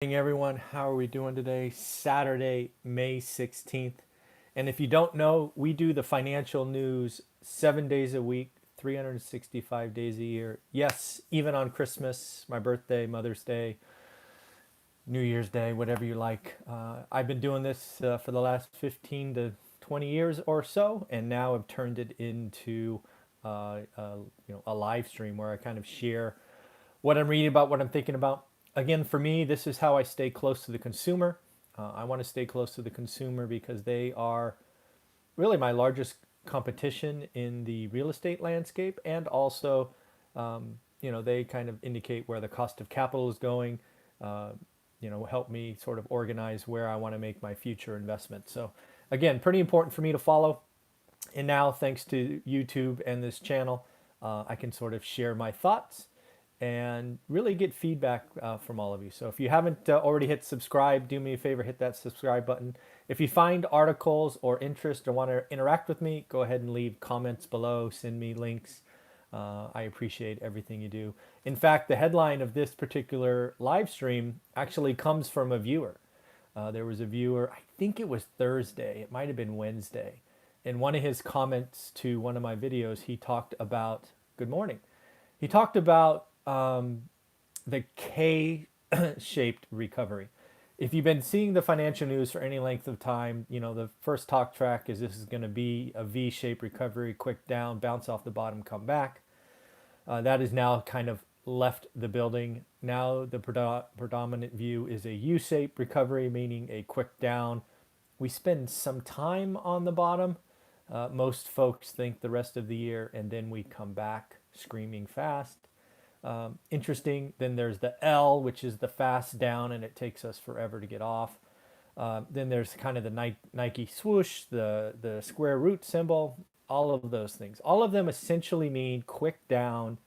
Morning, everyone. How are we doing today? Saturday, May 16th. And if you don't know, we do the financial news 7 days a week, 365 days a year. Yes, even on Christmas, my birthday, Mother's Day, New Year's Day, whatever you like. I've been doing this for the last 15 to 20 years or so, and now I've turned it into a live stream where I kind of share what I'm reading about, what I'm thinking about. Again, for me, this is how I stay close to the consumer. I want to stay close to the consumer because they are really my largest competition in the real estate landscape, and also, they kind of indicate where the cost of capital is going. Uh, help me sort of organize where I want to make my future investments. So, again, pretty important for me to follow. And now, thanks to YouTube and this channel, I can sort of share my thoughts and really get feedback from all of you. So if you haven't already hit subscribe, do me a favor, hit that subscribe button. If you find articles or interest or want to interact with me, go ahead and leave comments below, send me links. I appreciate everything you do. In fact, the headline of this particular live stream actually comes from a viewer. There was a viewer, I think it was Thursday, it might have been Wednesday. In one of his comments to one of my videos, he talked about, good morning, he talked about the K-shaped recovery. If you've been seeing the financial news for any length of time, the first talk track is this is going to be a V-shaped recovery, quick down, bounce off the bottom, come back. That is now kind of left the building. Now the predominant view is a U-shaped recovery, meaning a quick down. We spend some time on the bottom. Most folks think the rest of the year, and then we come back screaming fast. Interesting. Then there's the L, which is the fast down, and it takes us forever to get off. Then there's kind of the Nike swoosh, the square root symbol, all of those things. All of them essentially mean quick down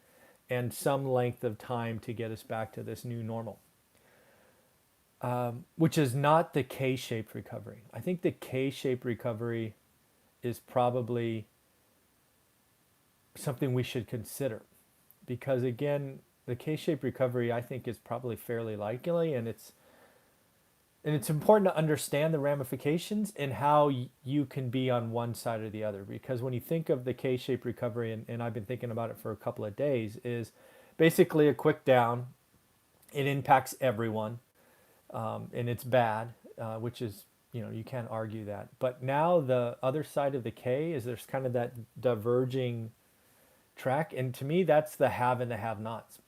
and some length of time to get us back to this new normal, which is not the K-shaped recovery. I think the K-shaped recovery is probably something we should consider, because again, the K-shaped recovery I think is probably fairly likely, and it's important to understand the ramifications and how you can be on one side or the other. Because when you think of the K-shaped recovery, and I've been thinking about it for a couple of days, is basically a quick down. It impacts everyone, and it's bad, which is, you can't argue that. But now the other side of the K is there's kind of that diverging track, and to me that's the have and the have nots.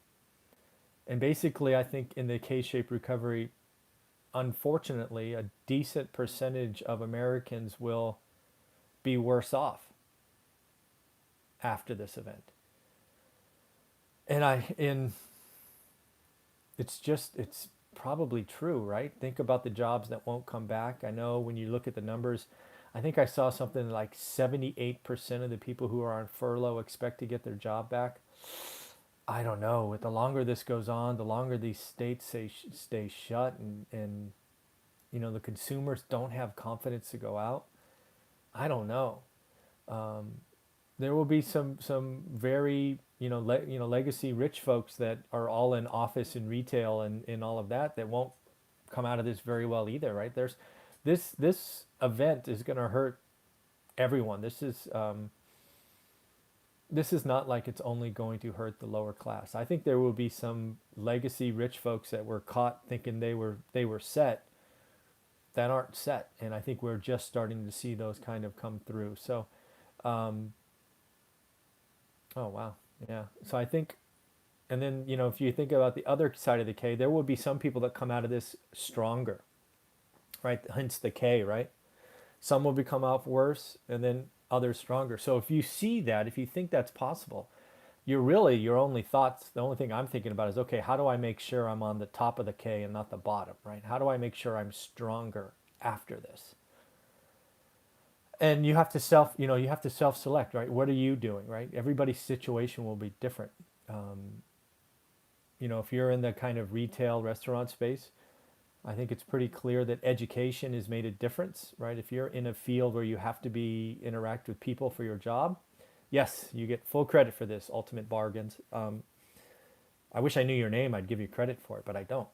And basically I think in the K-shaped recovery, unfortunately, a decent percentage of Americans will be worse off after this event. And it's probably true, right? Think about the jobs that won't come back. I know when you look at the numbers, I think I saw something like 78% of the people who are on furlough expect to get their job back. I don't know. With the longer this goes on, the longer these states stay shut, and the consumers don't have confidence to go out. I don't know. There will be some very legacy rich folks that are all in office and retail and all of that won't come out of this very well either, right? There's this event is going to hurt everyone. This is not like it's only going to hurt the lower class. I think there will be some legacy rich folks that were caught thinking they were set, that aren't set, and I think we're just starting to see those kind of come through. So, oh wow, yeah. So I think, and then if you think about the other side of the K, there will be some people that come out of this stronger, right? Hence the K, right? Some will become out worse, and then others stronger. So if you see that, if you think that's possible, your only thoughts, the only thing I'm thinking about is, okay, how do I make sure I'm on the top of the K and not the bottom, right? How do I make sure I'm stronger after this? And you have to self-select, right? What are you doing, right? Everybody's situation will be different. If you're in the kind of retail restaurant space, I think it's pretty clear that education has made a difference, right? If you're in a field where you have to interact with people for your job, yes, you get full credit for this, ultimate bargains. I wish I knew your name, I'd give you credit for it, but I don't.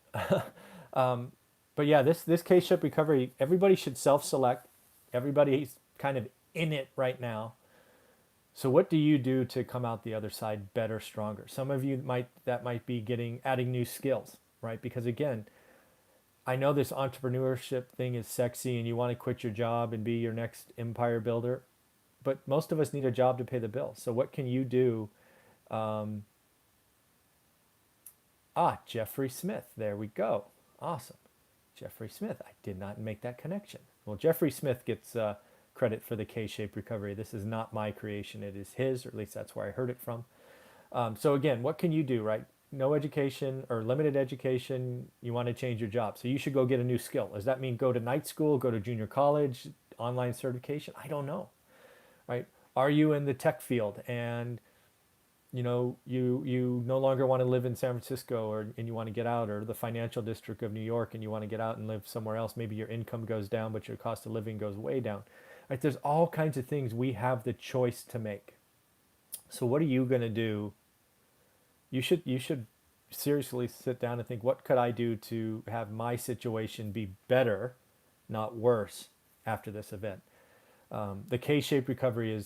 But yeah, this K-shaped recovery, everybody should self-select. Everybody's kind of in it right now. So what do you do to come out the other side better, stronger? Some of you might be adding new skills, right? Because again, I know this entrepreneurship thing is sexy and you want to quit your job and be your next empire builder, but most of us need a job to pay the bills. So what can you do? Um, Jeffrey Smith. There we go. Awesome. Jeffrey Smith. I did not make that connection. Well, Jeffrey Smith gets credit for the K-shaped recovery. This is not my creation. It is his, or at least that's where I heard it from. So again, what can you do, right? No education or limited education. You want to change your job. So you should go get a new skill. Does that mean go to night school, go to junior college, online certification? I don't know, right? Are you in the tech field and you no longer want to live in San Francisco and you want to get out, or the financial district of New York and you want to get out and live somewhere else? Maybe your income goes down, but your cost of living goes way down. Right? There's all kinds of things we have the choice to make. So what are you going to do? You should seriously sit down and think, what could I do to have my situation be better, not worse, after this event? The K-shaped recovery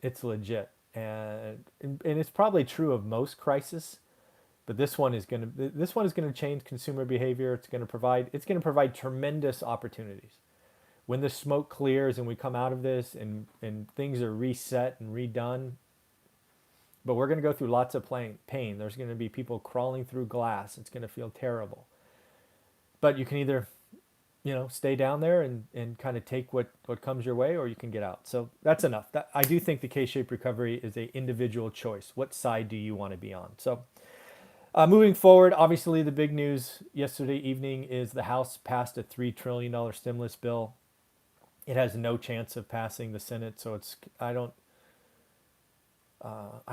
it's legit, and it's probably true of most crises, but this one is going to change consumer behavior. It's going to provide tremendous opportunities. When the smoke clears and we come out of this and things are reset and redone, but we're going to go through lots of pain. There's going to be people crawling through glass. It's going to feel terrible. But you can either, stay down there and kind of take what comes your way, or you can get out. So that's enough. I do think the K-shaped recovery is a individual choice. What side do you want to be on? So moving forward, obviously the big news yesterday evening is the House passed a $3 trillion stimulus bill. It has no chance of passing the Senate. So I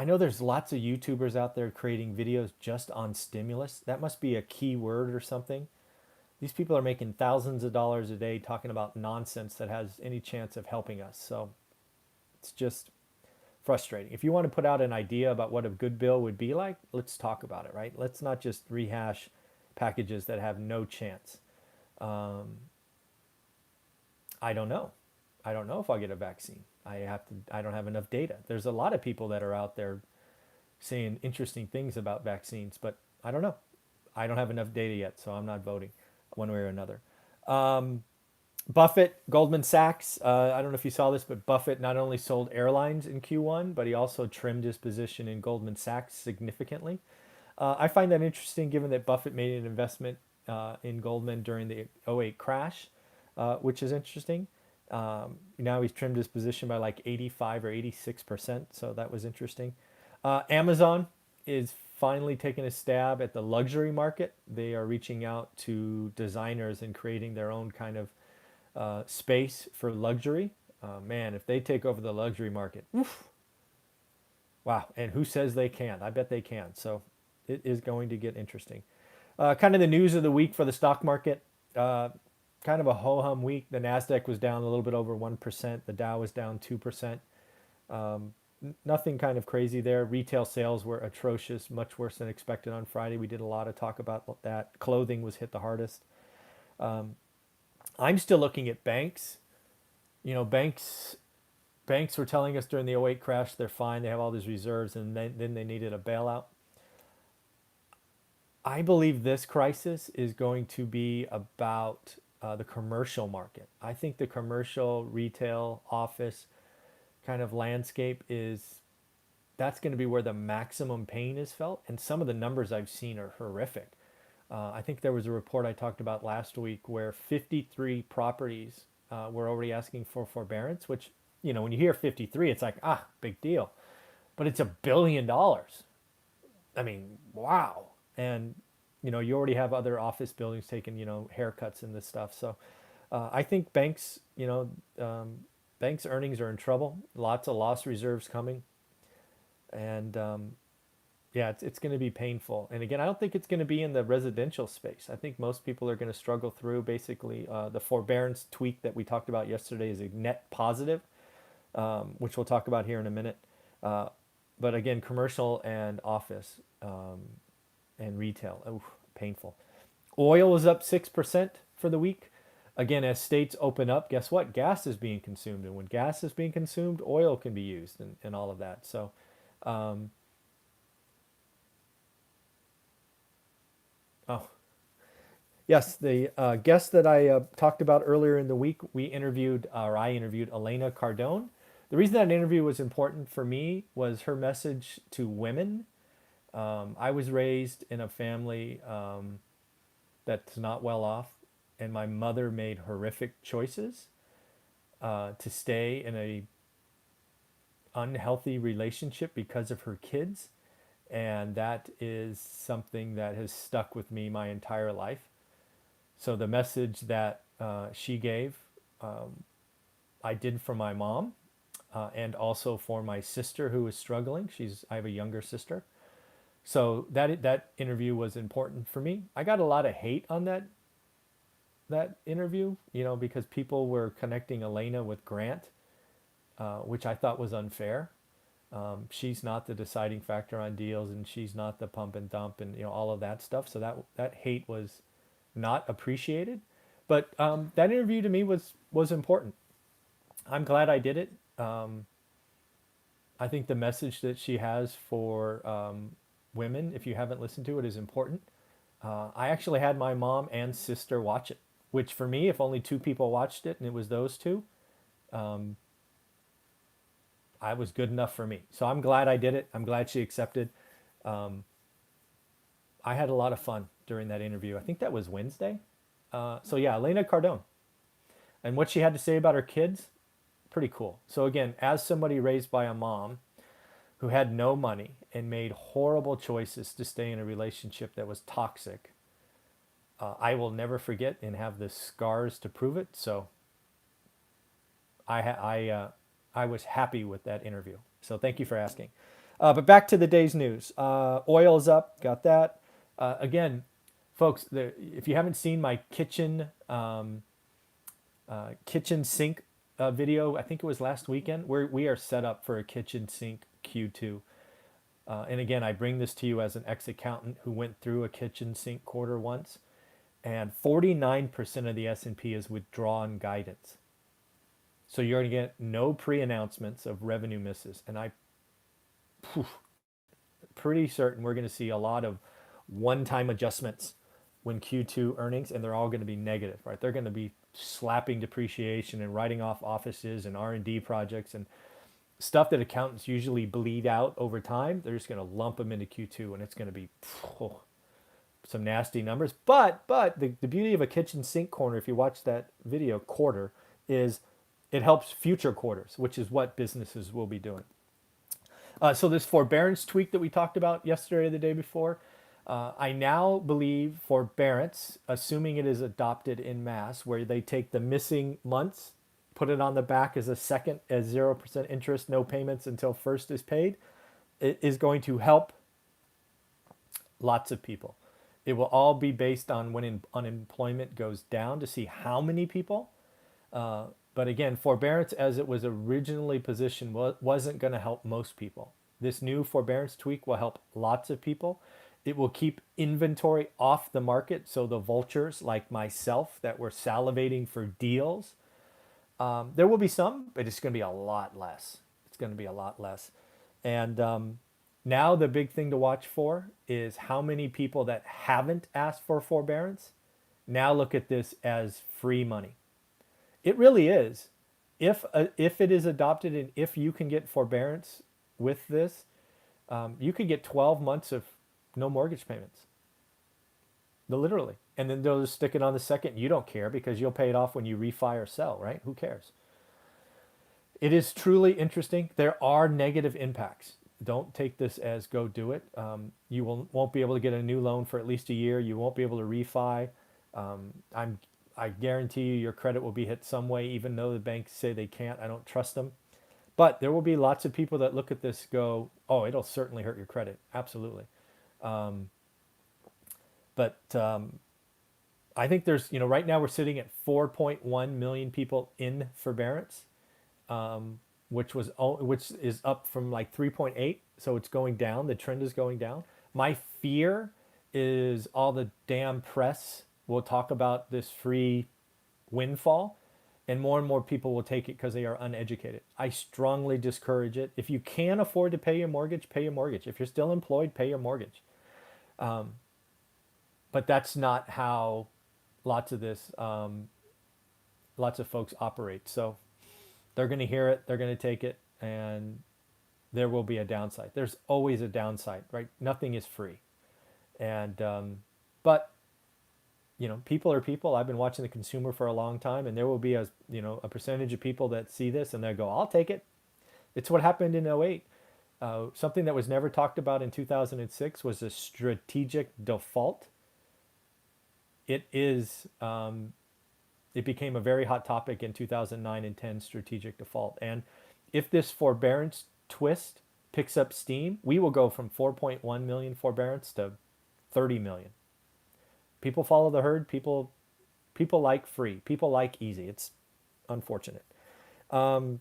know there's lots of YouTubers out there creating videos just on stimulus. That must be a key word or something. These people are making thousands of dollars a day talking about nonsense that has any chance of helping us. So it's just frustrating. If you want to put out an idea about what a good bill would be like, let's talk about it, right? Let's not just rehash packages that have no chance. I don't know. I don't know if I'll get a vaccine. I don't have enough data. There's a lot of people that are out there saying interesting things about vaccines, but I don't know. I don't have enough data yet, so I'm not voting one way or another. Buffett, Goldman Sachs. I don't know if you saw this, but Buffett not only sold airlines in Q1, but he also trimmed his position in Goldman Sachs significantly. I find that interesting given that Buffett made an investment in Goldman during the '08 crash, which is interesting. Now he's trimmed his position by like 85 or 86%, so that was interesting. Amazon is finally taking a stab at the luxury market. They are reaching out to designers and creating their own kind of space for luxury. Man, if they take over the luxury market, oof, wow. And who says they can't? I bet they can. So it is going to get interesting. Kind of the news of the week for the stock market. Kind of a ho-hum week. The Nasdaq was down a little bit over 1%. The Dow was down 2%. Nothing kind of crazy there. Retail sales were atrocious, much worse than expected on Friday. We did a lot of talk about that. Clothing was hit the hardest. I'm still looking at banks. Banks were telling us during the '08 crash they're fine. They have all these reserves, and then they needed a bailout. I believe this crisis is going to be about the commercial market. I think the commercial, retail, office kind of landscape that's going to be where the maximum pain is felt. And some of the numbers I've seen are horrific. I think there was a report I talked about last week where 53 properties were already asking for forbearance, which, when you hear 53, it's like, big deal. But it's $1 billion. I mean, wow. And, you already have other office buildings taking, haircuts and this stuff. So I think banks' earnings are in trouble. Lots of loss reserves coming. And yeah, it's going to be painful. And again, I don't think it's going to be in the residential space. I think most people are going to struggle through. Basically, the forbearance tweak that we talked about yesterday is a net positive, which we'll talk about here in a minute. But again, commercial and office and retail, painful. Oil is up 6% for the week. Again, as states open up, guess what? Gas is being consumed. And when gas is being consumed, oil can be used and all of that. So, um, oh, yes, the guest that I talked about earlier in the week, I interviewed Elena Cardone. The reason that interview was important for me was her message to women. I was raised in a family that's not well off, and my mother made horrific choices to stay in a unhealthy relationship because of her kids, and that is something that has stuck with me my entire life. So the message that she gave, I did for my mom, and also for my sister who was struggling. I have a younger sister, so that interview was important for me. I got a lot of hate on that interview, because people were connecting Elena with Grant, which I thought was unfair. She's not the deciding factor on deals, and she's not the pump and dump, and all of that stuff. So that hate was not appreciated. But that interview to me was important. I'm glad I did it. I think the message that she has for women, if you haven't listened to it, is important. I actually had my mom and sister watch it, which for me, if only two people watched it and it was those two, I was good enough for me. So I'm glad I did it. I'm glad she accepted. Um, I had a lot of fun during that interview. I think that was Wednesday. So yeah, Elena Cardone. And what she had to say about her kids, pretty cool. So again, as somebody raised by a mom who had no money and made horrible choices to stay in a relationship that was toxic, I will never forget and have the scars to prove it. So I was happy with that interview. So thank you for asking. But back to the day's news. Oil is up. Got that. Again, folks, if you haven't seen my kitchen sink video, I think it was last weekend, we are set up for a kitchen sink Q2. And again, I bring this to you as an ex-accountant who went through a kitchen sink quarter once, and 49% of the S&P is withdrawn guidance. So you're going to get no pre-announcements of revenue misses. And pretty certain we're going to see a lot of one-time adjustments when Q2 earnings, and they're all going to be negative, right? They're going to be slapping depreciation and writing off offices and R&D projects and stuff that accountants usually bleed out over time. They're just going to lump them into Q2, and it's going to be some nasty numbers. But the beauty of a kitchen sink corner, if you watch that video quarter, is it helps future quarters, which is what businesses will be doing. So this forbearance tweak that we talked about yesterday or the day before, I now believe forbearance, assuming it is adopted in mass, where they take the missing months, put it on the back as a second, as 0% interest, no payments until first is paid, it is going to help lots of people. It will all be based on when unemployment goes down to see how many people. But again, forbearance as it was originally positioned wasn't going to help most people. This new forbearance tweak will help lots of people. It will keep inventory off the market, so the vultures like myself that were salivating for deals, there will be some, but it's going to be a lot less. It's going to be a lot less. And now the big thing to watch for is how many people that haven't asked for forbearance now look at this as free money. It really is. If it is adopted and if you can get forbearance with this, you could get 12 months of no mortgage payments. Literally. And then they'll just stick it on the second. You don't care because you'll pay it off when you refi or sell, right? Who cares? It is truly interesting. There are negative impacts. Don't take this as go do it. You won't be able to get a new loan for at least a year. You won't be able to refi. I guarantee you your credit will be hit some way, even though the banks say they can't. I don't trust them. But there will be lots of people that look at this go, oh, it'll certainly hurt your credit. Absolutely. But I think there's, right now we're sitting at 4.1 million people in forbearance, which is up from like 3.8. So it's going down. The trend is going down. My fear is all the damn press will talk about this free windfall, and more people will take it because they are uneducated. I strongly discourage it. If you can afford to pay your mortgage, pay your mortgage. If you're still employed, pay your mortgage. But that's not how lots of this, lots of folks operate. So they're going to hear it, they're going to take it, and there will be a downside. There's always a downside, right? Nothing is free. And, but people are people. I've been watching the consumer for a long time, and there will be a percentage of people that see this and they go, I'll take it. It's what happened in '08. Something that was never talked about in 2006 was a strategic default. It is, it became a very hot topic in 2009 and 10, strategic default. And if this forbearance twist picks up steam, we will go from 4.1 million forbearance to 30 million. People follow the herd. People like free. People like easy. It's unfortunate. Don't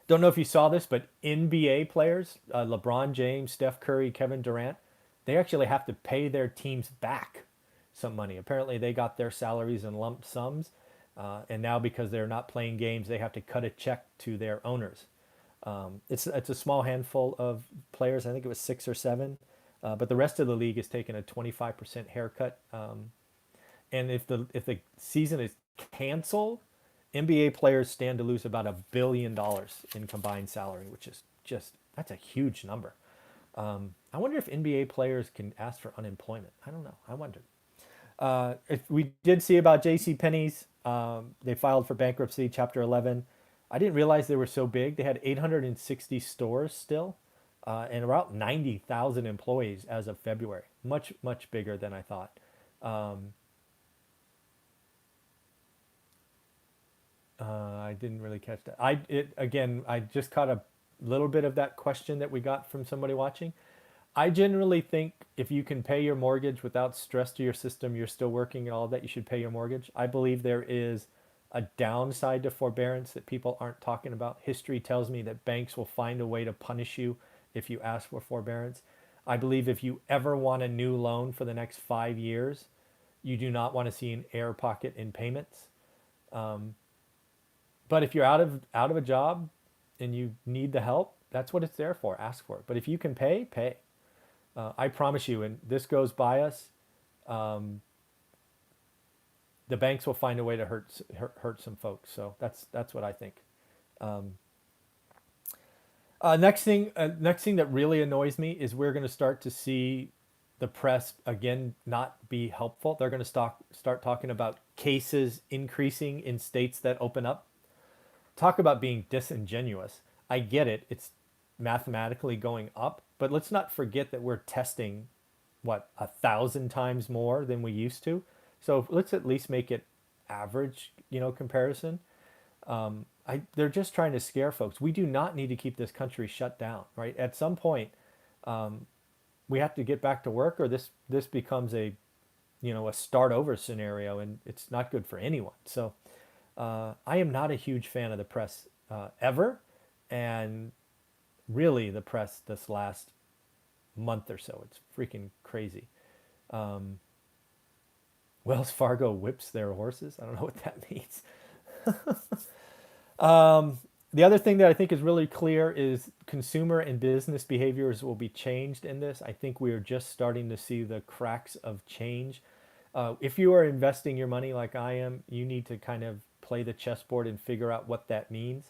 know if you saw this, but NBA players, LeBron James, Steph Curry, Kevin Durant, they actually have to pay their teams back some money. Apparently, they got their salaries in lump sums, and now because they're not playing games, they have to cut a check to their owners. It's a small handful of players. I think it was 6 or 7, but the rest of the league is taking a 25% haircut. And if the season is canceled, NBA players stand to lose about $1 billion in combined salary, which is just, that's a huge number. I wonder if NBA players can ask for unemployment. I don't know. I wonder. If we did see about J.C. Penney's, they filed for bankruptcy, Chapter 11. I didn't realize they were so big. They had 860 stores still, and about 90,000 employees as of February. Much, much bigger than I thought. I didn't really catch that. I just caught a little bit of that question that we got from somebody watching. I generally think if you can pay your mortgage without stress to your system, you're still working and all of that, you should pay your mortgage. I believe there is a downside to forbearance that people aren't talking about. History tells me that banks will find a way to punish you if you ask for forbearance. I believe if you ever want a new loan for the next 5 years, you do not want to see an air pocket in payments. But if you're out of a job and you need the help, that's what it's there for. Ask for it. But if you can pay, pay. I promise you, and this goes by us, the banks will find a way to hurt some folks. So that's what I think. Next thing that really annoys me is we're going to start to see the press again not be helpful. They're going to start talking about cases increasing in states that open up. Talk about being disingenuous. I get it. It's mathematically going up, but let's not forget that we're testing 1,000 times more than we used to. So let's at least make it average, comparison. They're just trying to scare folks. We do not need to keep this country shut down, right? At some point, we have to get back to work, or this becomes a start over scenario, and it's not good for anyone. So I am not a huge fan of the press ever, and really the press this last month or so. It's freaking crazy. Wells Fargo whips their horses. I don't know what that means. The other thing that I think is really clear is consumer and business behaviors will be changed in this. I think we are just starting to see the cracks of change. If you are investing your money like I am, you need to kind of play the chessboard and figure out what that means.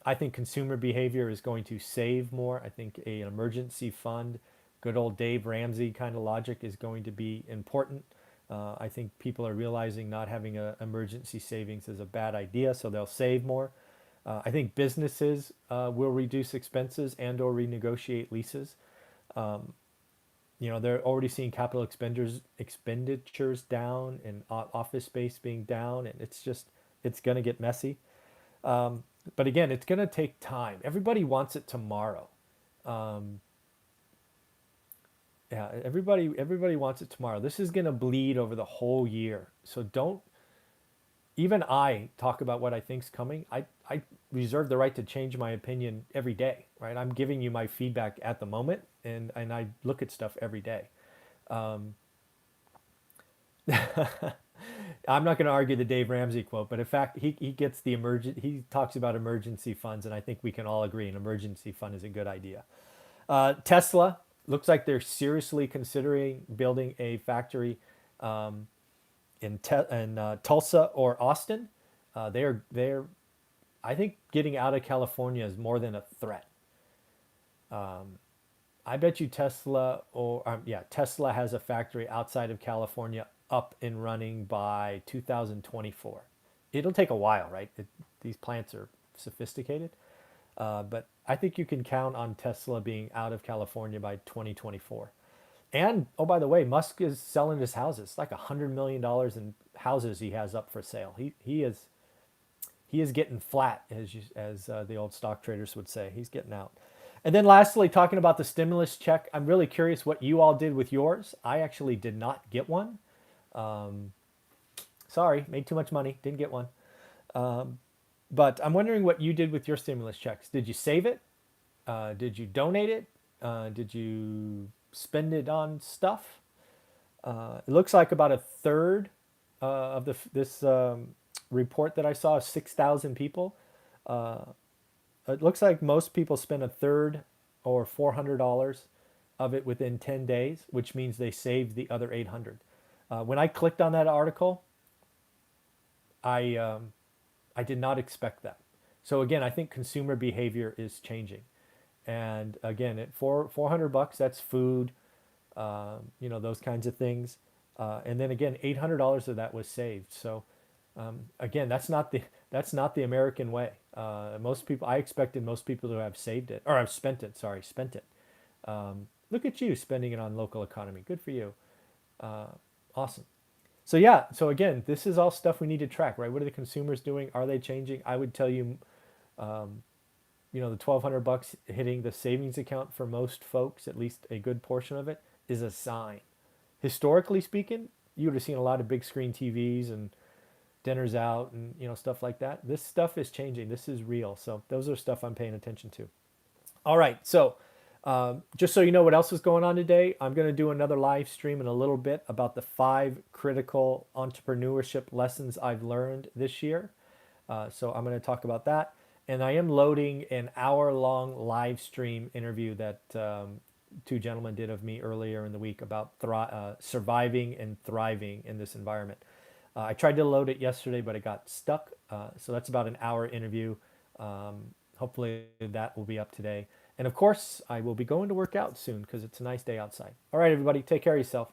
I think consumer behavior is going to save more. I think an emergency fund, good old Dave Ramsey kind of logic, is going to be important. I think people are realizing not having an emergency savings is a bad idea, so they'll save more. I think businesses will reduce expenses and or renegotiate leases. They're already seeing capital expenditures down and office space being down, and it's going to get messy. But again, it's going to take time. Everybody wants it tomorrow. Yeah, everybody wants it tomorrow. This is going to bleed over the whole year. So don't, even I talk about what I think's coming. I reserve the right to change my opinion every day, right? I'm giving you my feedback at the moment, and I look at stuff every day. I'm not going to argue the Dave Ramsey quote, but in fact, he gets the he talks about emergency funds, and I think we can all agree an emergency fund is a good idea. Tesla looks like they're seriously considering building a factory in Tulsa or Austin. They're I think getting out of California is more than a threat. I bet you Tesla has a factory outside of California up and running by 2024. It'll take a while, right? These plants are sophisticated, but I think you can count on Tesla being out of California by 2024. And oh, by the way, Musk is selling his houses, like $100 million in houses he has up for sale. He is getting flat, as the old stock traders would say. He's getting out. And then lastly, talking about the stimulus check, I'm really curious what you all did with yours. I actually did not get one. Sorry, made too much money, didn't get one. But I'm wondering what you did with your stimulus checks. Did you save it? Did you donate it? Did you spend it on stuff? It looks like about a third of this report that I saw, 6,000 people. It looks like most people spend a third or $400 of it within 10 days, which means they saved the other 800. When I clicked on that article, I did not expect that. So again, I think consumer behavior is changing. And again, at 400 bucks, that's food, those kinds of things. And then again, $800 of that was saved. So again, that's not the American way. I expected most people to have saved it or have spent it. Sorry, spent it. Look at you spending it on local economy. Good for you. Awesome. So yeah. So again, this is all stuff we need to track, right? What are the consumers doing? Are they changing? I would tell you, the 1,200 bucks hitting the savings account for most folks, at least a good portion of it, is a sign. Historically speaking, you would have seen a lot of big screen TVs and dinners out and stuff like that. This stuff is changing. This is real. So those are stuff I'm paying attention to. All right. So just so you know what else is going on today, I'm going to do another live stream in a little bit about the 5 critical entrepreneurship lessons I've learned this year. So I'm going to talk about that. And I am loading an hour-long live stream interview that 2 gentlemen did of me earlier in the week about surviving and thriving in this environment. I tried to load it yesterday, but it got stuck. So that's about an hour interview. Hopefully that will be up today. And of course, I will be going to work out soon because it's a nice day outside. All right, everybody, take care of yourself.